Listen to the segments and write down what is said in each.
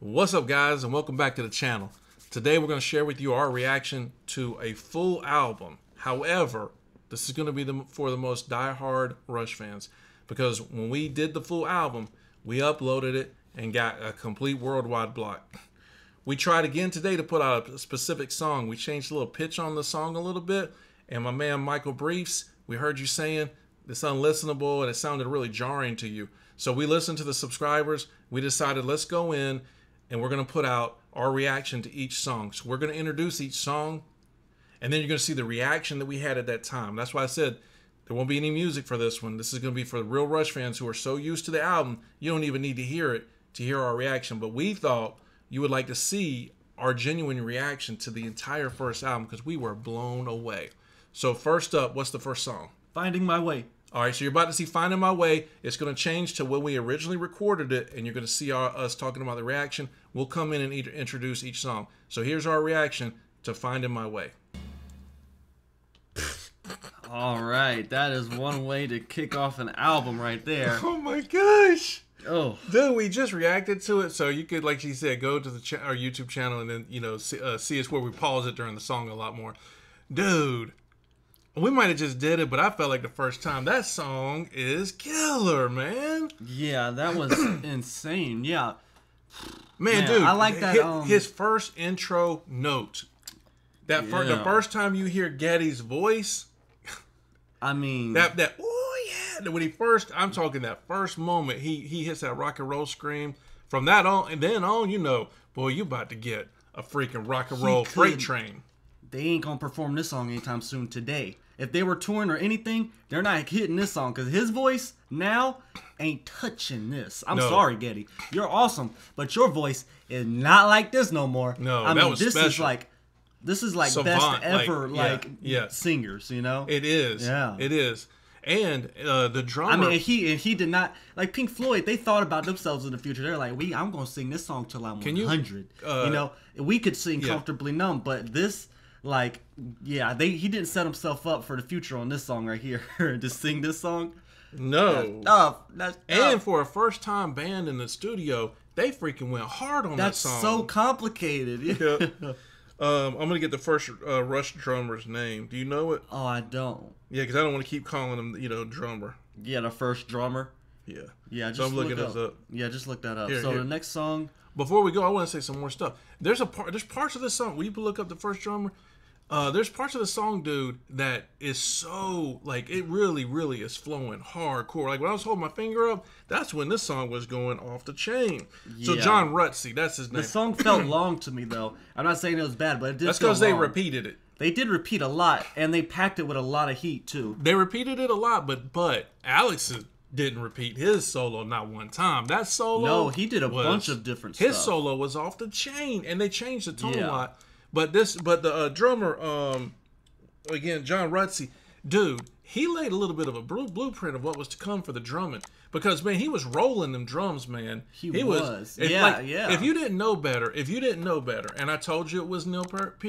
What's up, guys, and welcome back to the channel. Today we're going to share with you our reaction to a full album. However, this is going to be for the most die-hard Rush fans, because when we did the full album, we uploaded it and got a complete worldwide block. We tried again today to put out a specific song. We changed a little pitch on the song a little bit, and my man Michael Briefs, we heard you saying it's unlistenable and it sounded really jarring to you. So we listened to the subscribers. We decided let's go in and we're going to put out our reaction to each song. So we're going to introduce each song, and then you're going to see the reaction that we had at that time. That's why I said there won't be any music for this one. This is going to be for the real Rush fans who are so used to the album, you don't even need to hear it to hear our reaction. But we thought you would like to see our genuine reaction to the entire first album because we were blown away. So first up, what's the first song? Finding My Way. All right, so you're about to see Finding My Way. It's going to change to when we originally recorded it, and you're going to see us talking about the reaction. We'll come in and introduce each song. So here's our reaction to Finding My Way. All right, that is one way to kick off an album right there. Oh my gosh. Oh, Dude, we just reacted to it, so you could, like she said, go to our YouTube channel and then, see us where we pause it during the song a lot more. Dude. We might have just did it, but I felt like the first time. That song is killer, man. yeah, that was insane. Yeah, Man, dude, I like that. His first intro note. The first time you hear Geddy's voice. I mean, that oh yeah. When he first, I'm talking that first moment, he hits that rock and roll scream. From that on, and then on, you know, boy, you about to get a freaking rock and roll freight train. They ain't gonna perform this song anytime soon today. If they were touring or anything, they're not hitting this song because his voice now ain't touching this. I'm sorry, Geddy. You're awesome, but your voice is not like this no more. No, I that mean, was this special. This is like Savant, best ever yeah. singers, you know? It is. Yeah. It is. And the drummer. I mean, he did not like Pink Floyd. They thought about themselves in the future. They're like, I'm gonna sing this song till I'm 100. You know, we could sing Comfortably Numb, but this. Like, yeah, he didn't set himself up for the future on this song right here to sing this song. No. That's and for a first-time band in the studio, they freaking went hard on that song. That's so complicated. Yeah. I'm going to get the first Rush drummer's name. Do you know it? Oh, I don't. Yeah, because I don't want to keep calling him, drummer. Yeah, the first drummer. Yeah. Yeah, just so I'm looking this up. Yeah, just look that up. Here. The next song. Before we go, I want to say some more stuff. There's parts of this song. Will you look up the first drummer? There's parts of the song, dude, that is so, like, it really, really is flowing hardcore. Like, when I was holding my finger up, that's when this song was going off the chain. Yeah. So, John Rutsey, that's his name. The song felt long to me, though. I'm not saying it was bad, but it did. That's because they repeated it. They did repeat a lot, and they packed it with a lot of heat, too. They repeated it a lot, but Alex didn't repeat his solo not one time. That solo... No, he did a bunch of different stuff. His solo was off the chain, and they changed the tone a lot. But the drummer, again, John Rutsey, dude, he laid a little bit of a blueprint of what was to come for the drumming. Because, man, he was rolling them drums, man. He was. Yeah. If you didn't know better, and I told you it was Neil Peart,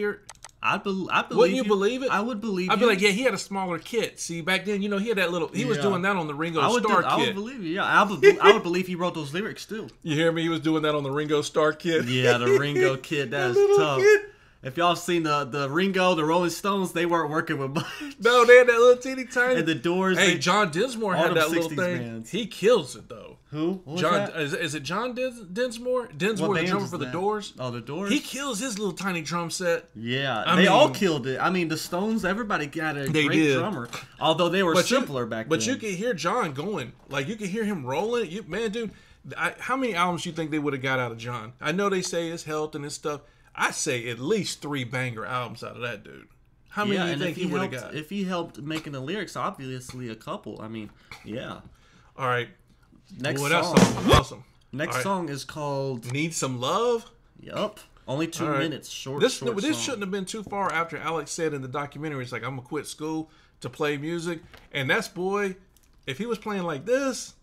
I believe. Wouldn't you believe it? I would believe. I'd be like, yeah, he had a smaller kit. See, back then, he had that little. He was doing that on the Ringo Starr kit. I would believe you. Yeah, I would believe he wrote those lyrics too. You hear me? He was doing that on the Ringo Starr kit. Yeah, the Ringo kit. That's tough. Kid. If y'all seen the Ringo, the Rolling Stones, they weren't working with much. No, they had that little teeny tiny. And the Doors. Hey, John Dinsmore had that little thing. Bands. He kills it though. Who? Is it John Dinsmore? Dinsmore, the drummer for the Doors. Oh, the Doors. He kills his little tiny drum set. Yeah, they all killed it. I mean, the Stones. Everybody got a great drummer. Although they were simpler back then. But you could hear John going. Like you could hear him rolling. Man, dude, how many albums do you think they would have got out of John? I know they say his health and his stuff. I say at least 3 banger albums out of that dude. How many do you think he would have got? If he helped making the lyrics, obviously a couple. I mean, yeah. All right. Next song. That song was awesome. Next song is called Need Some Love. Yup. Only 2 minutes. Short This song. shouldn't have been too far after Alex said in the documentary, it's like, I'm going to quit school to play music. And that's, boy, if he was playing like this,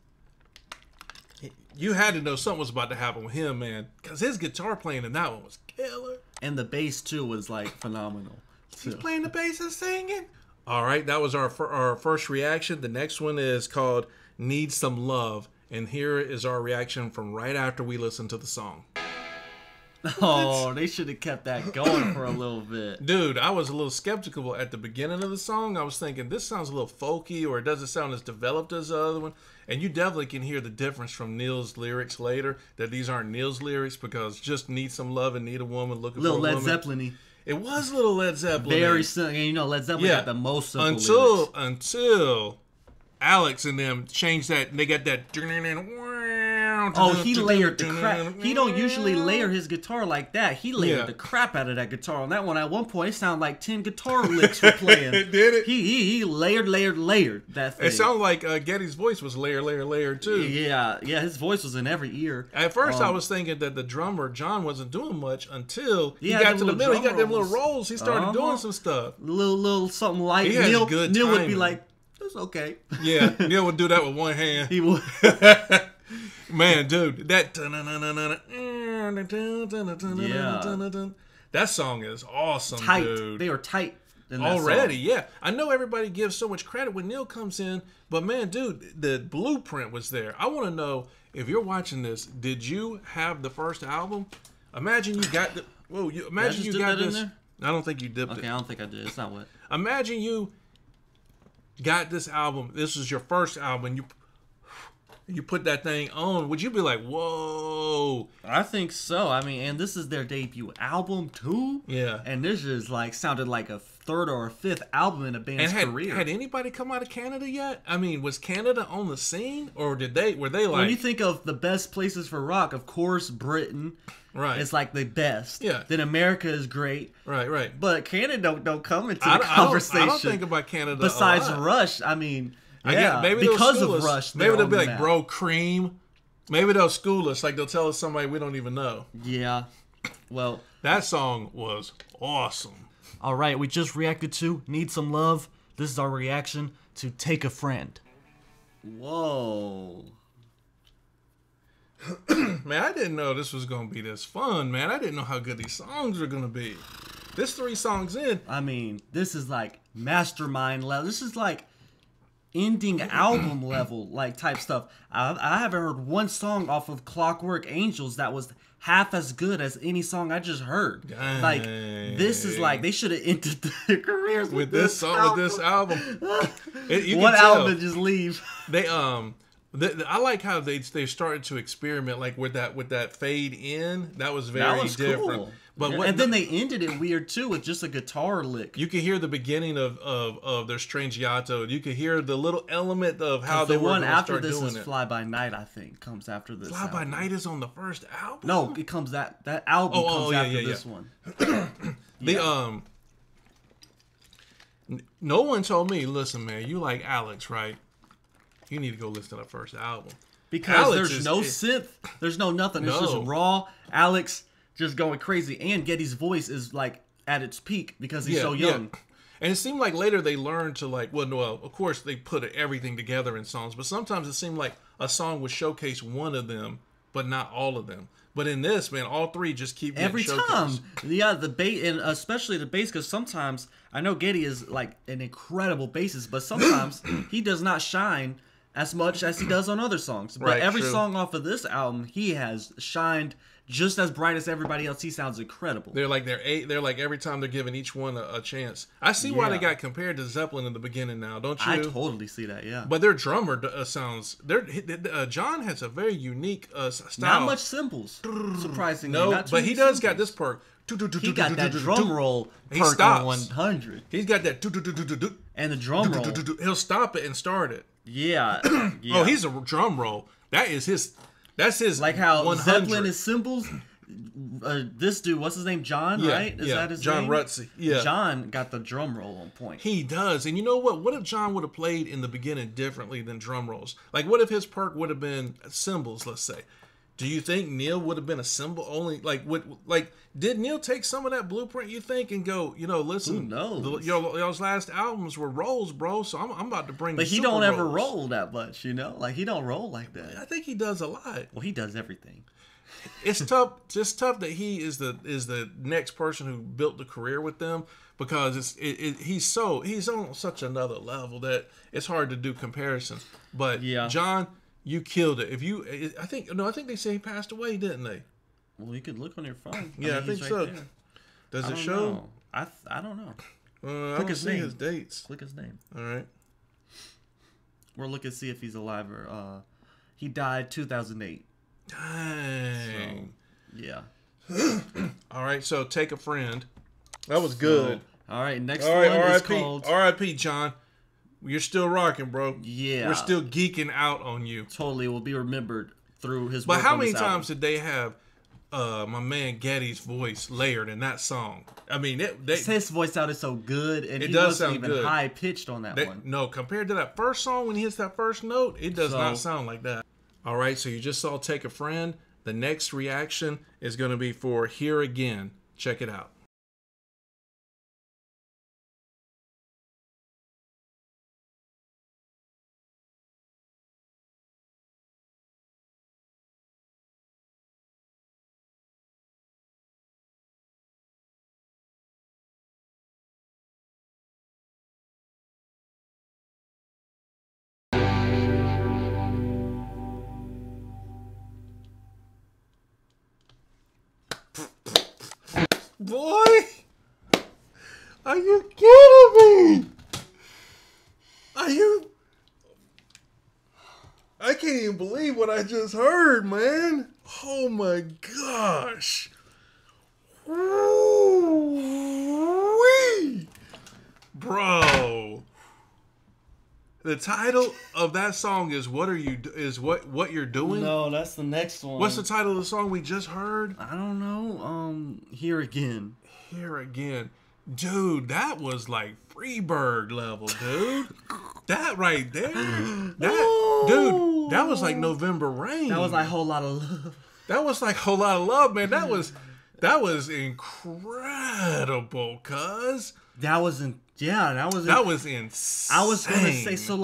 you had to know something was about to happen with him, man. Because his guitar playing in that one was killer. And the bass, too, was, like, phenomenal. He's playing the bass and singing. All right, that was our first reaction. The next one is called Need Some Love. And here is our reaction from right after we listen to the song. Oh, they should have kept that going for a little bit. Dude, I was a little skeptical at the beginning of the song. I was thinking, this sounds a little folky, or it doesn't sound as developed as the other one. And you definitely can hear the difference from Neil's lyrics later, that these aren't Neil's lyrics, because just need some love and need a woman looking for a woman. Little Led Zeppelin-y. It was a little Led Zeppelin. Very simple. And you know, Led Zeppelin got the most simple lyrics. Until Alex and them changed that, and they got that. Oh, he layered the crap. He don't usually layer his guitar like that. He layered the crap out of that guitar on that one. At one point, it sounded like 10 guitar licks were playing. It did it? He layered that thing. It sounded like Geddy's voice was layer too. Yeah, his voice was in every ear. At first, I was thinking that the drummer, John, wasn't doing much until he got to the middle. He got them little rolls. He started doing some stuff. Little something light. He has good Neil would timing. be like, that's okay. Yeah, Neil would do that with one hand. He would. Man, dude, that that song is awesome, tight. Dude. They are tight in that already. song. Yeah, I know everybody gives so much credit when Neil comes in, but man, dude, the blueprint was there. I want to know, if you're watching this, did you have the first album? Imagine you got the. Whoa, imagine you got this. I don't think you dipped it. Okay, I don't think I did. It's not what. Imagine you got this album. This is your first album. You put that thing on, would you be like, whoa? I think so. I mean, and this is their debut album too. Yeah. And this is like sounded like a third or a fifth album in a band's career. Had anybody come out of Canada yet? I mean, was Canada on the scene, or were they like? When you think of the best places for rock, of course, Britain. Right. It's like the best. Yeah. Then America is great. Right. But Canada don't come into the conversation. I don't think about Canada. Besides Rush, I mean. Yeah, maybe because of Rush, maybe they'll be like, bro, Cream. Maybe they'll school us, like they'll tell us somebody we don't even know. Yeah, well, that song was awesome. All right, we just reacted to "Need Some Love." This is our reaction to "Take a Friend." Whoa, man, I didn't know this was gonna be this fun, man. I didn't know how good these songs were gonna be. This 3 songs in. I mean, this is like mastermind level. This is like ending album level like type stuff. I haven't heard one song off of Clockwork Angels that was half as good as any song I just heard. Dang. Like this is like they should have ended their careers with this song. With this album. One album and just leave. They I like how they started to experiment like with that fade in. That was very different. Cool. But and then they ended it weird too with just a guitar lick. You could hear the beginning of their Strangiato. You could hear the little element of how they were going to start doing it. The one after this is Fly By Night, I think, comes after this. Fly By Night is on the first album? No, it comes that album comes after this one. No one told me, listen, man, you like Alex, right? You need to go listen to the first album. Because Alex there's no synth. There's no nothing. It's just raw. Alex just going crazy. And Geddy's voice is like at its peak because he's so young. Yeah. And it seemed like later they learned to like, well, of course they put everything together in songs, but sometimes it seemed like a song would showcase one of them, but not all of them. But in this, man, all 3 just keep getting every showcased. Time. Yeah, the bass, and especially the bass, because sometimes, I know Geddy is like an incredible bassist, but sometimes he does not shine as much as he does on other songs. But every song off of this album, he has shined just as bright as everybody else. He sounds incredible. They're like every time they're giving each one a chance. I see why they got compared to Zeppelin in the beginning now, don't you? I totally see that, yeah. But their drummer sounds. John has a very unique style. Not much cymbals, surprisingly. No, but he does got this perk. He got that drum roll perk on 100. He's got that. And the drum roll. He'll stop it and start it. Yeah. Oh, he's a drum roll. That's his. Like how 100. Zeppelin is cymbals. This dude, what's his name? John, right? Is that his John name? Rutsey. Yeah. John got the drum roll on point. He does. And you know what? What if John would have played in the beginning differently than drum rolls? Like, what if his perk would have been cymbals, let's say? Do you think Neil would have been a cymbal only? Did Neil take some of that blueprint, you think, and go, listen, who knows? Y'all's last albums were rolls, bro, so I'm about to bring But he don't ever roll that much, Like, he don't roll like that. I think he does a lot. Well, he does everything. It's tough. Just tough that he is the next person who built the career with them, because he's on such another level that it's hard to do comparisons. But John, you killed it. I think they say he passed away, didn't they? Well, you could look on your phone. Yeah, I think so. There. Does it show? Know. I don't know. I don't see his dates. Click his name. All right. We're looking to see if he's alive or he died 2008. Dang. So, yeah. All right, so Take a Friend. That was good. All right, next one is called R.I.P. John. You're still rocking, bro. Yeah. We're still geeking out on you. Totally will be remembered through his But work how on many this times album. did they have my man Getty's voice layered in that song? I mean, his voice sounded so good, and it he does wasn't sound even good. high pitched on that one. No, compared to that first song when he hits that first note, it does not sound like that. All right, so you just saw Take a Friend. The next reaction is going to be for Here Again. Check it out. Boy, are you kidding me? I can't even believe what I just heard, man. Oh my gosh. Woo-wee. Bro. The title of that song is what you're doing? No, that's the next one. What's the title of the song we just heard? I don't know. Here Again. Here Again. Dude, that was like Freebird level, dude. That right there. Dude, that was like November Rain. That was like Whole Lot of Love. That was like Whole Lot of Love, man. That was incredible, cuz. That was insane. I was gonna say so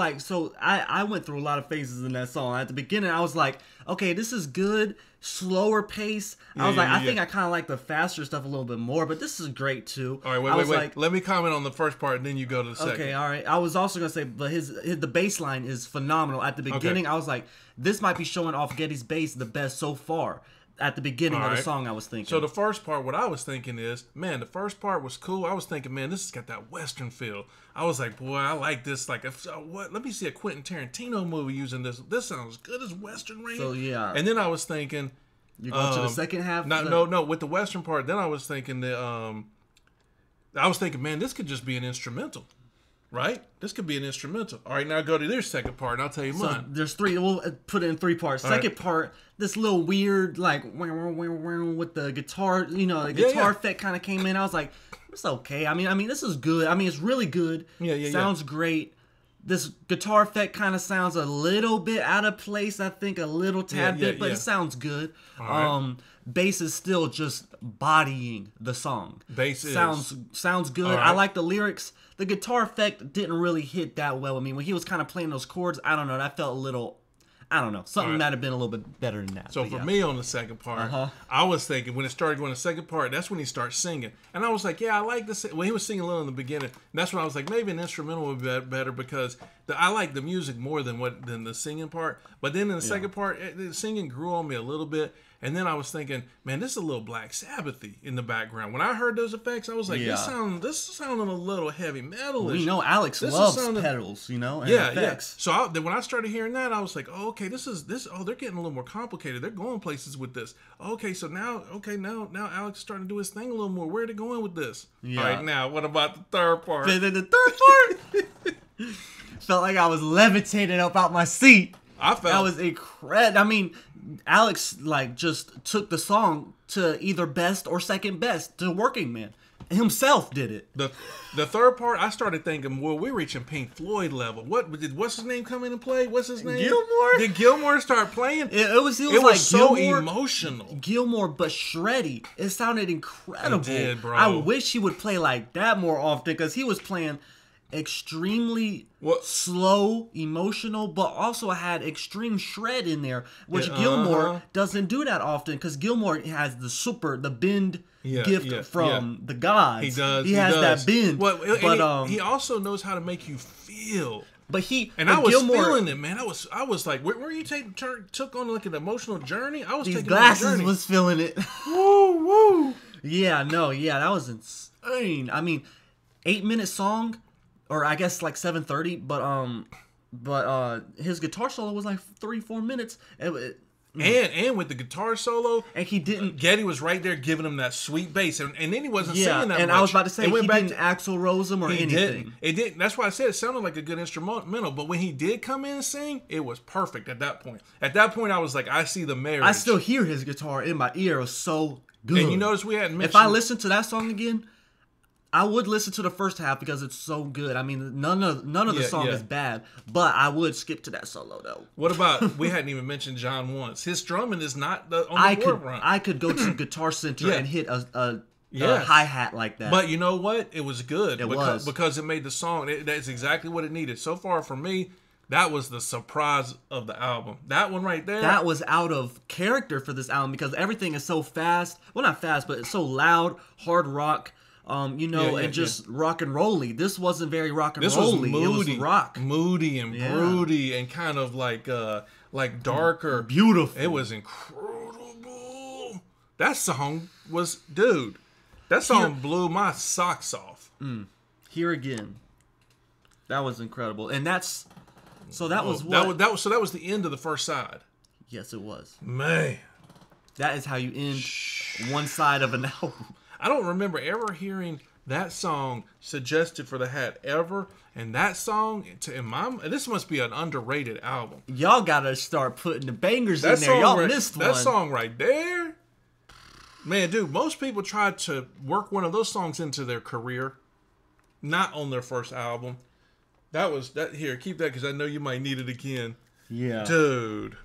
I went through a lot of phases in that song. At the beginning, I was like, okay, this is good, slower pace. I was like, I think I kind of like the faster stuff a little bit more, but this is great too. All right, wait. Let me comment on the first part, and then you go to the second. Okay, all right. I was also gonna say, but the bass line is phenomenal. At the beginning, I was like, this might be showing off Getty's bass the best so far. At the beginning of the song, I was thinking. So the first part, what I was thinking is, man, the first part was cool. I was thinking, man, this has got that Western feel. I was like, boy, I like this. Like, what? Let me see a Quentin Tarantino movie using this. This sounds good as Western Rain. So yeah. And then I was thinking, you go to the second half. No, with the Western part. Then I was thinking that, man, this could just be an instrumental. Right? This could be an instrumental. All right, now go to their second part, and I'll tell you mine. There's three. We'll put it in three parts. Second part, this little weird, like, with the guitar, the guitar effect kind of came in. I was like, it's okay. I mean, this is good. I mean, it's really good. Sounds great. This guitar effect kind of sounds a little bit out of place, I think, a little tad bit, but it sounds good. Bass is still just bodying the song. Sounds good. I like the lyrics. The guitar effect didn't really hit that well. I mean, when he was kind of playing those chords, I don't know, that felt a little, I don't know, something might have been a little bit better than that. So for me on the second part, I was thinking when it started going to the second part, that's when he starts singing. And I was like, yeah, I like this. Well, he was singing a little in the beginning. And that's when I was like, maybe an instrumental would be better because I like the music more than the singing part. But then in the second part, the singing grew on me a little bit. And then I was thinking, man, this is a little Black Sabbath-y in the background. When I heard those effects, I was like, this sounding a little heavy metal-ish. Well, Alex loves pedals, and effects. So when I started hearing that, I was like, oh, okay, they're getting a little more complicated. They're going places with this. Okay, so now Alex is starting to do his thing a little more. Where are they going with this? Yeah. All right, now, what about the third part? The third part? Felt like I was levitating up out my seat. That was incredible. I mean, Alex just took the song to either best or second best to Working Man. Himself did it. The third part, I started thinking, well, we're reaching Pink Floyd level. What's his name come in and play? What's his name? Gilmore. Did Gilmore start playing? It was so Gilmore, emotional. Gilmore, but shreddy. It sounded incredible. It did, bro. I wish he would play like that more often because he was playing extremely slow, emotional, but also had extreme shred in there, which Gilmore doesn't do that often because Gilmore has the bend gift from the gods. He does. He has that bend. But he also knows how to make you feel But he and I was feeling it, man. I was like, where you took on like an emotional journey? I was these taking glasses was feeling it. Woo woo. Yeah, that was insane. I mean, 8-minute song, or I guess like 7:30, but his guitar solo was like 3-4 minutes. And with the guitar solo, and he didn't. Getty was right there giving him that sweet bass, and then he wasn't singing that and much. I was about to say he didn't Axl Rose him or anything. It didn't. That's why I said it sounded like a good instrumental. But when he did come in and sing, it was perfect at that point. At that point, I was like, I see the marriage. I still hear his guitar in my ear. It was so good. And you notice we hadn't mentioned. If I listen to that song again, I would listen to the first half because it's so good. I mean, none of the song is bad, but I would skip to that solo though. What about we hadn't even mentioned John once. His drumming is not on the forefront. I could go to Guitar Center and hit a hi-hat like that. But you know what? It was good. Because it made the song. That's exactly what it needed. So far for me, that was the surprise of the album. That one right there. That was out of character for this album because everything is so fast. Well, not fast, but it's so loud, hard rock. And just rock and rolly. This wasn't very rock and rolly. Was moody, it was rock, moody and broody, and kind of like darker, beautiful. It was incredible. That song was, dude. That song blew my socks off. Here again, that was incredible, and that's so. That was that was the end of the first side. Yes, it was. Man, that is how you end one side of an album. I don't remember ever hearing that song suggested for the hat ever. And that song, this must be an underrated album. Y'all gotta start putting the bangers in there. Y'all missed one. That song right there, man, dude. Most people try to work one of those songs into their career, not on their first album. That was that. Here, keep that because I know you might need it again. Yeah, dude.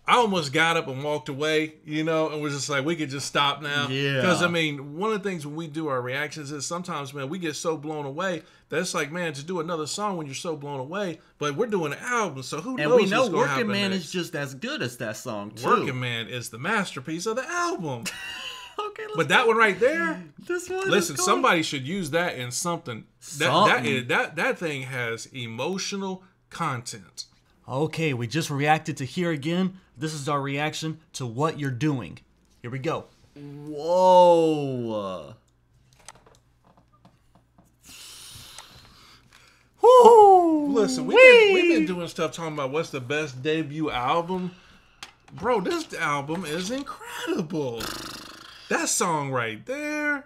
I almost got up and walked away, and was just like, we could just stop now. Yeah. Because, I mean, one of the things when we do our reactions is sometimes, man, we get so blown away that it's like, man, to do another song when you're so blown away. But we're doing an album, so who knows what's going to happen. And we know Working Man is just as good as that song, too. Working Man is the masterpiece of the album. Okay, but that one right there, this one. Listen, somebody should use that in something. That thing has emotional content. Okay, we just reacted to Here Again. This is our reaction to What You're Doing. Here we go. Whoa. Woo. Listen, we've been doing stuff talking about what's the best debut album. Bro, this album is incredible. That song right there.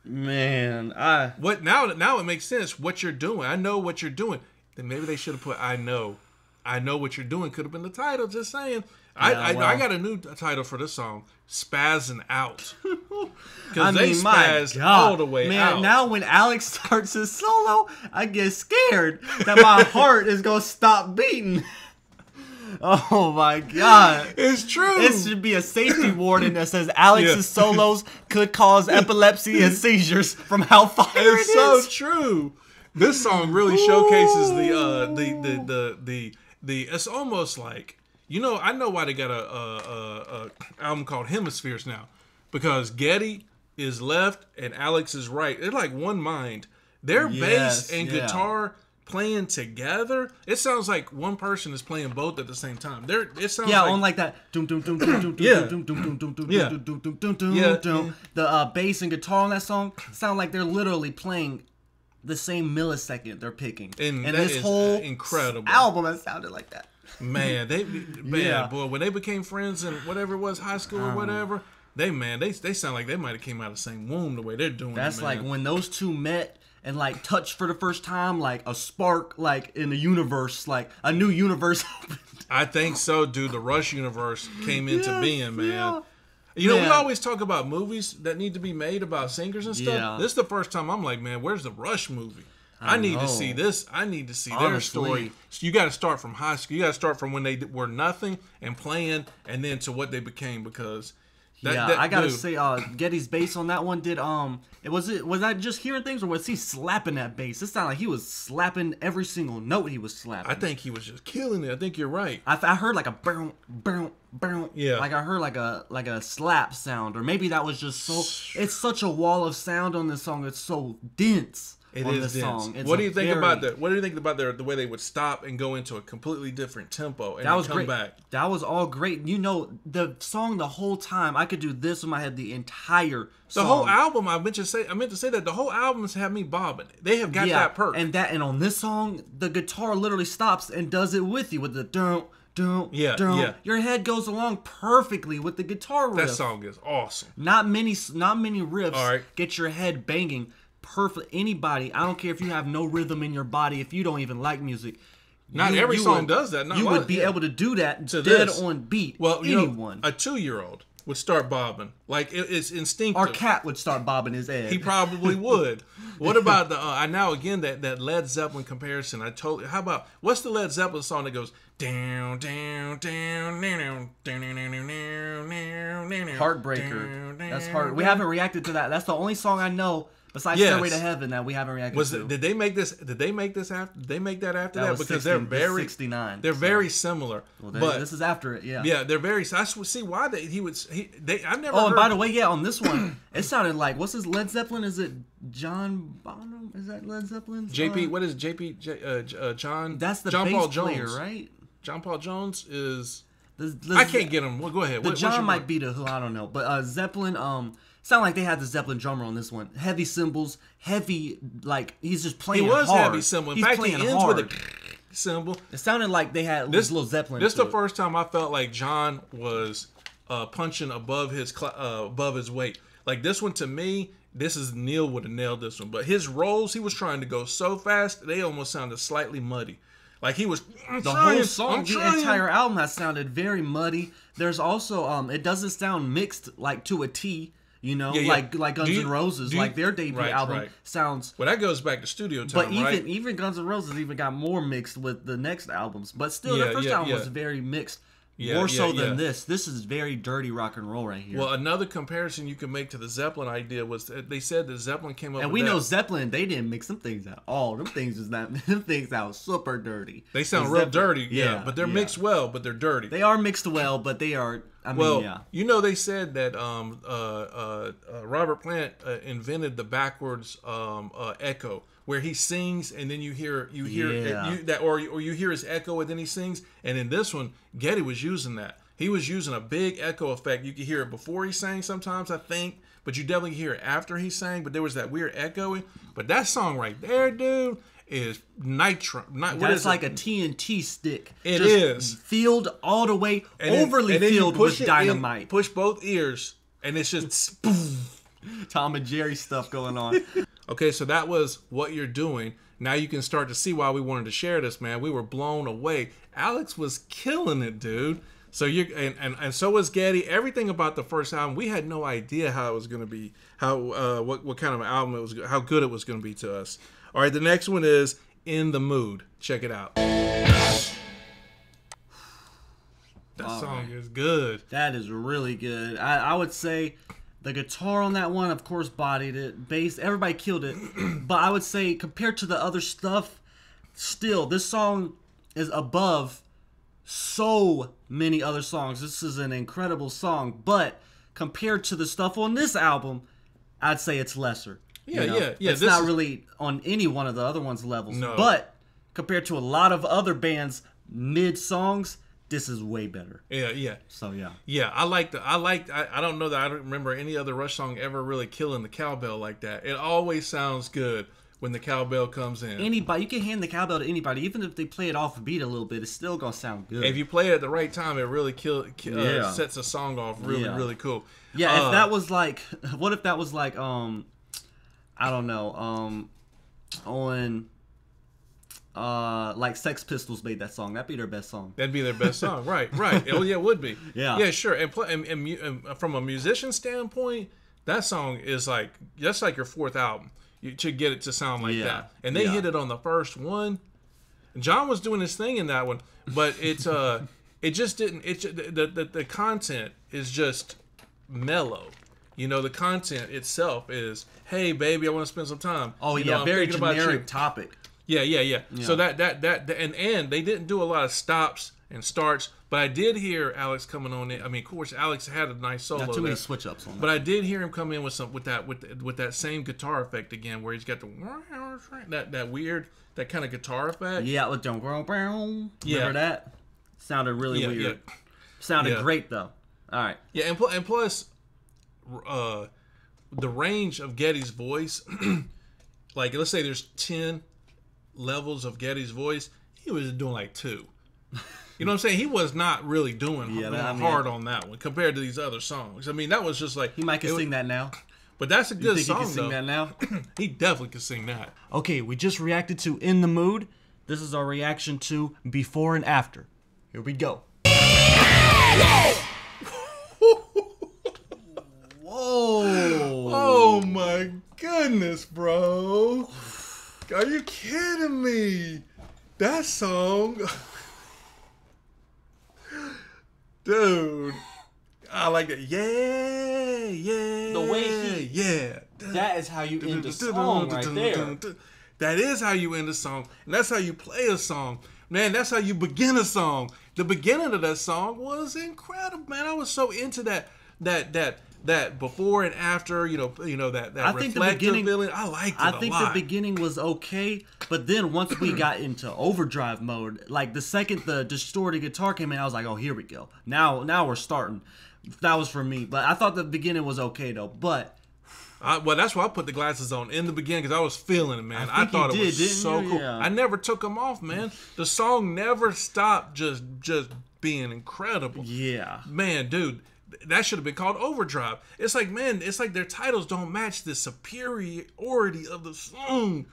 Man, What now it makes sense what you're doing. I know what you're doing. Then maybe they should have put I know what you're doing. Could have been the title. Just saying. I got a new title for this song. Spazzing Out. Because they spaz all the way out. Man, now when Alex starts his solo, I get scared that my heart is going to stop beating. Oh my God. It's true. It should be a safety warning that says Alex's solos could cause epilepsy and seizures from how fire it is. It's so true. This song really showcases the it's almost like, I know why they got a album called Hemispheres now, because Getty is left and Alex is right. They're like one mind. Their bass and guitar playing together, it sounds like one person is playing both at the same time. It sounds on like that. The bass and guitar on that song sound like they're literally playing the same millisecond they're picking. And this whole incredible album has sounded like that. Man, boy, when they became friends in whatever it was, high school or whatever, they sound like they might have came out of the same womb the way they're doing. That's it, like when those two met and like touched for the first time, like a spark, like in the universe, like a new universe opened. I think so, dude. The Rush universe came into being, man. Yeah. We always talk about movies that need to be made about singers and stuff. Yeah. This is the first time I'm like, man, where's the Rush movie? I need to see this. I need to see their story. So you got to start from high school. You got to start from when they were nothing and playing, and then to what they became. Because I gotta say, Getty's bass on that one did was that just hearing things, or was he slapping that bass? It sounded like he was slapping every single note he was slapping. I think he was just killing it. I think you're right. I heard like a boom, boom, boom. Yeah. Like I heard like a slap sound, or maybe that was just so. It's such a wall of sound on this song. It's so dense. on this song. What do you think about that? What do you think about the way they would stop and go into a completely different tempo and then come back? That was all great. You know, the song the whole time, I could do this in my head the entire song. The whole album, I meant to say that the whole albums have me bobbing. They have got that perk. And on this song, the guitar literally stops and does it with you with the don't. Your head goes along perfectly with the guitar riff. That song is awesome. Not many riffs get your head banging perfect. Anybody, I don't care if you have no rhythm in your body, if you don't even like music. Not every song does that. You would be able to do that dead on beat. Well, anyone. A 2-year-old would start bobbing. Like, it's instinctive. Our cat would start bobbing his head. He probably would. What about the that Led Zeppelin comparison? How about, what's the Led Zeppelin song that goes down, down, down, down, down, Heartbreaker. That's hard. We haven't reacted to that. That's the only song I know besides Stairway to Heaven that we haven't reacted to. Did they make this after? Did they make that after that? Because they're very 69. They're very similar. Well, but this is after it. Yeah. Yeah, they're very. I see why I've never. Oh, and by the way, on this one, it sounded like, what's his Led Zeppelin? Is it John Bonham? Is that Led Zeppelin? JP. What is JP? John. That's the John bass Paul player, Jones, right? John Paul Jones is. I can't get him. Well, go ahead. The John might be the who, I don't know. But Zeppelin, sound like they had the Zeppelin drummer on this one. Heavy cymbals, heavy, like, he's just playing hard. He was heavy cymbal. In fact, he ends with a cymbal. It sounded like they had this little Zeppelin. This is the first time I felt like John was punching above his weight. Like, this one, to me, Neil would have nailed this one. But his rolls, he was trying to go so fast, they almost sounded slightly muddy. Like, he was whole song, the entire album has sounded very muddy. There's also it doesn't sound mixed like to a T, like Guns N' Roses, like their debut album sounds. Well, that goes back to studio time, but even Guns N' Roses even got more mixed with the next albums. But still, the first album was very mixed. More so than this. This is very dirty rock and roll right here. Well, another comparison you can make to the Zeppelin idea was that they said that Zeppelin came up and with know Zeppelin, they didn't mix some things out. Them things is not. Them things sound super dirty. They sound real dirty, but they're mixed well, but they're dirty. They are mixed well, but they are. They said that Robert Plant invented the backwards echo, where he sings and then you hear his echo and then he sings. And in this one, Geddy was using that. He was using a big echo effect. You could hear it before he sang sometimes, I think, but you definitely hear it after he sang. But there was that weird echoing. But that song right there, dude, is nitro. That's like a TNT stick. It is filled all the way, overly filled with dynamite. Push both ears, and it's just Tom and Jerry stuff going on. Okay, so that was What You're Doing. Now you can start to see why we wanted to share this, man. We were blown away. Alex was killing it, dude. So and so was Geddy. Everything about the first album, we had no idea how it was going to be, what kind of album it was, how good it was going to be to us. All right, the next one is In the Mood. Check it out. That song is good. That is really good. I would say the guitar on that one, of course, bodied it. Bass, everybody killed it. But I would say, compared to the other stuff, still, this song is above so many other songs. This is an incredible song. But compared to the stuff on this album, I'd say it's lesser. Yeah. It's not really on any one of the other ones' levels. No. But compared to a lot of other bands' mid songs, this is way better. Yeah. So yeah. Yeah, I don't know that I don't remember any other Rush song ever really killing the cowbell like that. It always sounds good when the cowbell comes in. Anybody, you can hand the cowbell to anybody, even if they play it off beat a little bit, it's still gonna sound good. If you play it at the right time, it really sets a song off really cool. Yeah, if that was like, what if that was like, I don't know, on. Like Sex Pistols made that song. That'd be their best song. That'd be their best song, right? Oh yeah, it would be. Yeah, sure. And from a musician standpoint, that song is that's like your fourth album to get it to sound like that. And they hit it on the first one. John was doing his thing in that one, but it just didn't. The content is just mellow. The content itself is, hey baby, I want to spend some time. Oh yeah, very generic topic. Yeah. So that and they didn't do a lot of stops and starts. But I did hear Alex coming on in. I mean, of course, Alex had a nice solo. Not too many switch ups on that. But I did hear him come in with that same guitar effect again, where he's got that weird, that kind of guitar effect. Yeah, with John Brown. Remember that? Sounded really weird. Yeah. Sounded great though. All right. Yeah, and plus, the range of Geddy's voice, like let's say there's 10 levels of Geddy's voice, he was doing like 2. You know what I'm saying? He was not really doing hard on that one compared to these other songs. I mean, that was just like... He might can sing that now. But that's a good song, he can sing that now? He definitely can sing that. Okay, we just reacted to In the Mood. This is our reaction to Before and After. Here we go. Whoa! Oh my goodness, bro! Are you kidding me? That song, dude. I like it. Yeah. The way that is how you end a song right there. That is how you end a song, and that's how you play a song. Man, that's how you begin a song. The beginning of that song was incredible, man. I was so into that before and after, that I think the beginning, feeling. I liked it a lot. I think the beginning was okay, but then once we got into overdrive mode, like the second the distorted guitar came in, I was like, oh, here we go. Now we're starting. That was for me, but I thought the beginning was okay though. But well, that's why I put the glasses on in the beginning, because I was feeling it, man. I thought it was so cool. Yeah. I never took them off, man. The song never stopped just being incredible. Yeah, man, dude. That should have been called Overdrive. It's like, man, it's like their titles don't match the superiority of the song.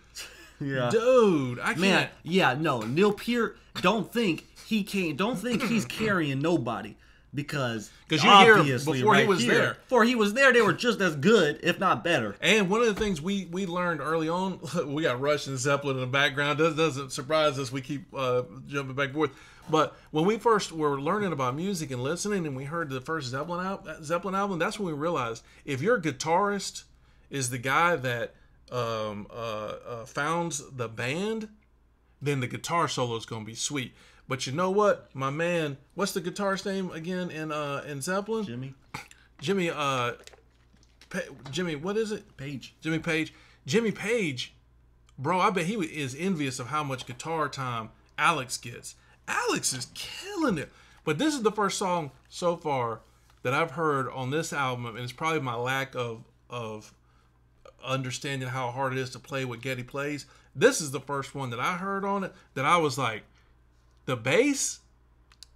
Yeah, dude, I can't. Man, yeah, no, Neil Peart, don't think he's carrying nobody, because you hear before he was there. Before he was there, they were just as good, if not better. And one of the things we learned early on, we got Rush and Zeppelin in the background. Doesn't surprise us. We keep jumping back and forth. But when we first were learning about music and listening, and we heard the first Zeppelin album, that's when we realized if your guitarist is the guy that founds the band, then the guitar solo is going to be sweet. But you know what, my man, what's the guitarist name again in Zeppelin? Jimmy, what is it? Page. Jimmy Page. Jimmy Page, bro, I bet he is envious of how much guitar time Alex gets. Alex is killing it. But this is the first song so far that I've heard on this album, and it's probably my lack of understanding how hard it is to play what Geddy plays. This is the first one that I heard on it that I was like, the bass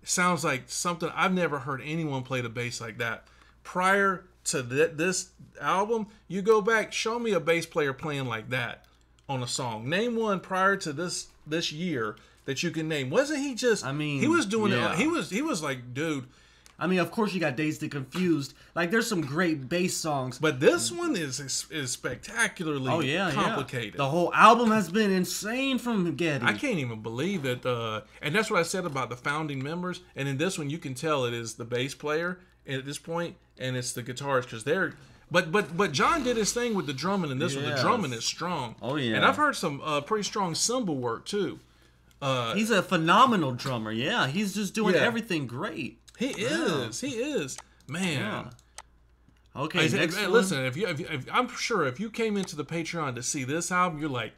sounds like something I've never heard anyone play the bass like that. Prior to this album, you go back, show me a bass player playing like that on a song. Name one prior to this year that you can name. Wasn't he just? I mean, he was doing it. He was like, dude. I mean, of course you got Dazed and Confused. Like, there's some great bass songs, but this one is spectacularly complicated. The whole album has been insane from Geddy. I can't even believe it. And that's what I said about the founding members. And in this one, you can tell it is the bass player at this point, and it's the guitarist, because they're. But John did his thing with the drumming, and this one, the drumming is strong. Oh yeah. And I've heard some pretty strong cymbal work too. He's a phenomenal drummer. Yeah, he's just doing everything great. He is, man. Yeah. Okay, next one. Listen, if I'm sure if you came into the Patreon to see this album, you're like,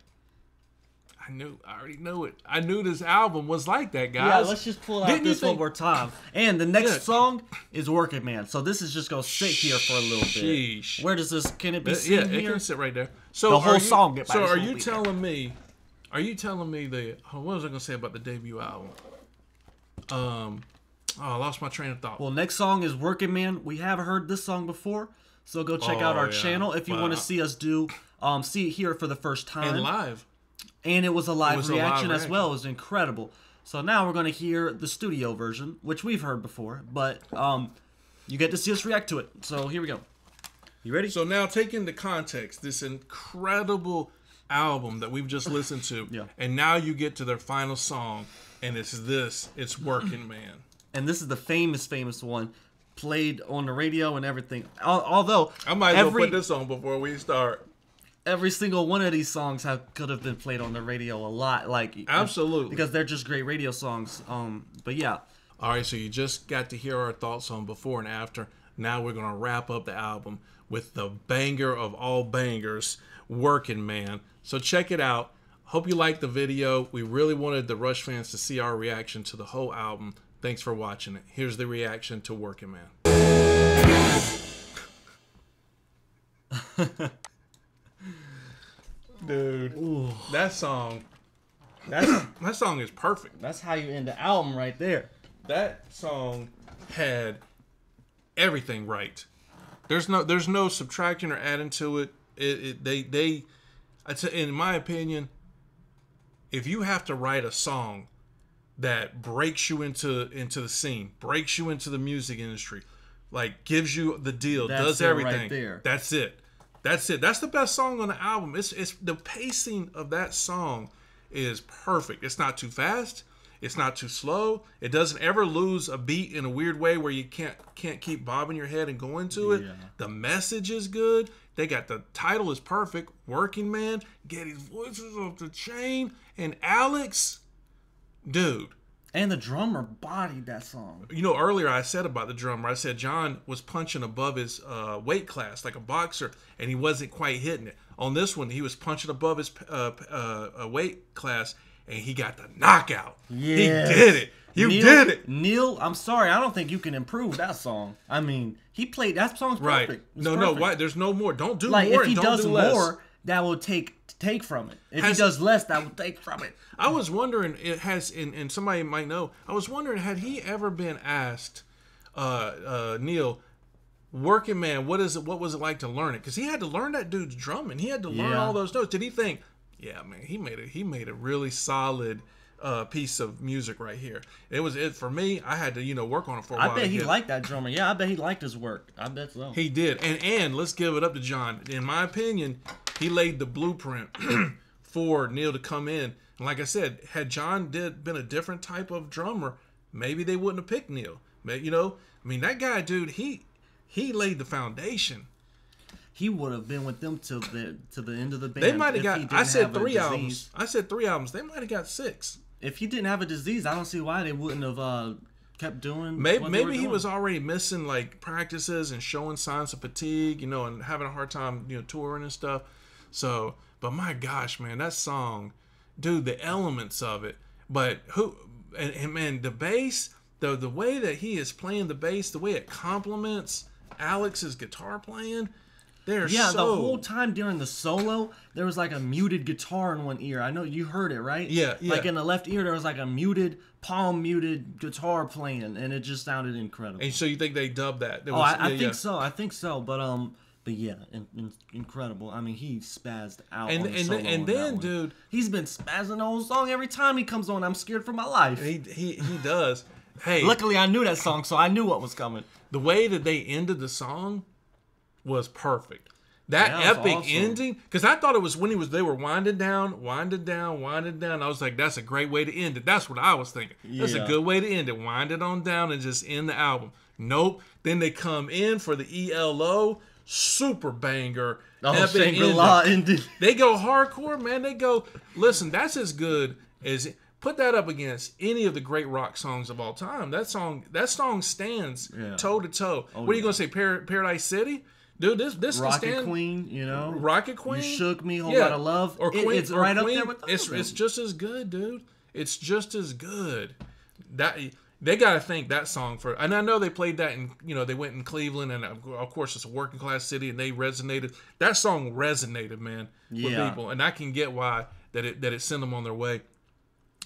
I already knew it. I knew this album was like that, guys. Yeah, let's just pull out this one more time. And the next song is Working Man. So this is just gonna sit here for a little bit. Where does this? Can it be seen here? It can sit right there. So the whole song. So are you telling me? Are you telling me that? What was I gonna say about the debut album? I lost my train of thought. Well, next song is Working Man. We have heard this song before, so go check out our channel if you want to see us hear it for the first time. And live. And it was a live reaction as well. It was incredible. So now we're going to hear the studio version, which we've heard before, but you get to see us react to it. So here we go. You ready? So now take into context this incredible album that we've just listened to, and now you get to their final song, and it's Working Man. And this is the famous one, played on the radio and everything. Although I might as well put this on before we start. Every single one of these songs could have been played on the radio a lot, like absolutely, because they're just great radio songs. But yeah, All right, so you just got to hear our thoughts on before and after. Now we're going to wrap up the album with the banger of all bangers, Working Man. So check it out. Hope you liked the video. We really wanted the Rush fans to see our reaction to the whole album. Thanks for watching it. Here's the reaction to Working Man. Dude, ooh. That song is perfect. That's how you end the album right there. That song had everything right. There's no subtracting or adding to it. In my opinion, if you have to write a song that breaks you into the scene, breaks you into the music industry, like gives you the deal, does everything. Right there. That's it. That's it. That's the best song on the album. It's the pacing of that song is perfect. It's not too fast. It's not too slow. It doesn't ever lose a beat in a weird way where you can't keep bobbing your head and going to it. Yeah. The message is good. They got the title is perfect. Working Man. Getty's voices off the chain. And Alex, dude. And the drummer bodied that song. You know, earlier I said about the drummer, I said John was punching above his weight class like a boxer, and he wasn't quite hitting it. On this one, he was punching above his weight class, and he got the knockout. Yes. He did it. You did it. Neil, I'm sorry. I don't think you can improve that song. I mean, he played that song's perfect. Right. No, perfect. Why? There's no more. Don't do like, more. If he and does don't do more, less. that will take from it. If he does less, that will take from it. I was wondering, and somebody might know, I was wondering, had he ever been asked, Neil, Working Man, what was it like to learn it? Because he had to learn that dude's drumming. He had to learn all those notes. Did he think, yeah, man, he made a really solid piece of music right here. It was it for me. I had to work on it for a while. I bet he liked that drummer. Yeah, I bet he liked his work. I bet so. He did. And let's give it up to John. In my opinion, he laid the blueprint for Neil to come in. And like I said, had John been a different type of drummer, maybe they wouldn't have picked Neil. I mean, that guy, dude, he laid the foundation. He would have been with them till the end of the band. They might have got. I said 3 albums. I said 3 albums. They might have got 6. If he didn't have a disease, I don't see why they wouldn't have kept doing. Maybe he was already missing like practices and showing signs of fatigue, and having a hard time, touring and stuff. So, but my gosh, man, that song, dude, the elements of it. But man, the bass, the way that he is playing the bass, the way it complements Alex's guitar playing. The whole time during the solo, there was like a muted guitar in one ear. I know you heard it, right? Yeah. Like in the left ear, there was like a palm muted guitar playing, and it just sounded incredible. And so you think they dubbed that? I think so. I think so. But yeah, incredible. I mean, he spazzed out. And then, dude, he's been spazzing the whole song every time he comes on. I'm scared for my life. He does. Hey, luckily I knew that song, so I knew what was coming. The way that they ended the song was perfect. That epic ending, because I thought it was when they were winding down. I was like, that's a great way to end it. That's what I was thinking. That's a good way to end it. Wind it on down and just end the album. Nope. Then they come in for the ELO, super banger. Epic ending. They go hardcore, man. They go, listen, that's as good as put that up against any of the great rock songs of all time. That song stands toe to toe. What are you gonna say? Paradise City? Dude, this Rocket Queen, Rocket Queen. You Shook Me, Whole Lot of Love. Or Queen, it's right up there with those. It's just as good, dude. It's just as good. They gotta thank that song for, and I know they played that in, they went in Cleveland, and of course it's a working class city, and they resonated. That song resonated, man, with people, and I can get why that it sent them on their way.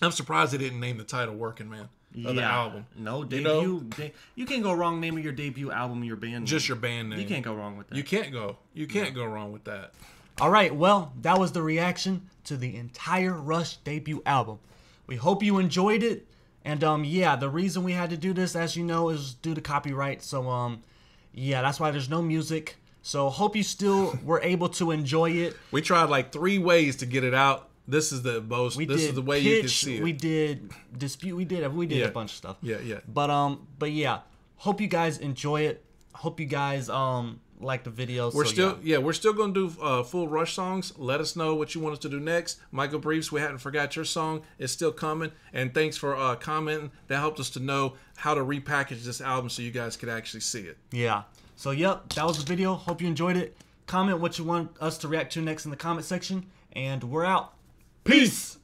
I'm surprised they didn't name the title "Working Man" of the album. No, debut. You can't go wrong naming your debut album your band name. Just your band name. You can't go wrong with that. You can't go wrong with that. All right, well, that was the reaction to the entire Rush debut album. We hope you enjoyed it. And the reason we had to do this, as you know, is due to copyright. So that's why there's no music. So hope you still were able to enjoy it. We tried like 3 ways to get it out. This is the most. This is the way you can see it. We did dispute. We did a bunch of stuff. Yeah. But yeah. Hope you guys enjoy it. Hope you guys like the video. We're still going to do full Rush songs. Let us know what you want us to do next. Michael Briefs, we hadn't forgot your song. It's still coming. And thanks for commenting. That helped us to know how to repackage this album so you guys could actually see it. Yeah. So, yep, that was the video. Hope you enjoyed it. Comment what you want us to react to next in the comment section. And we're out. Peace.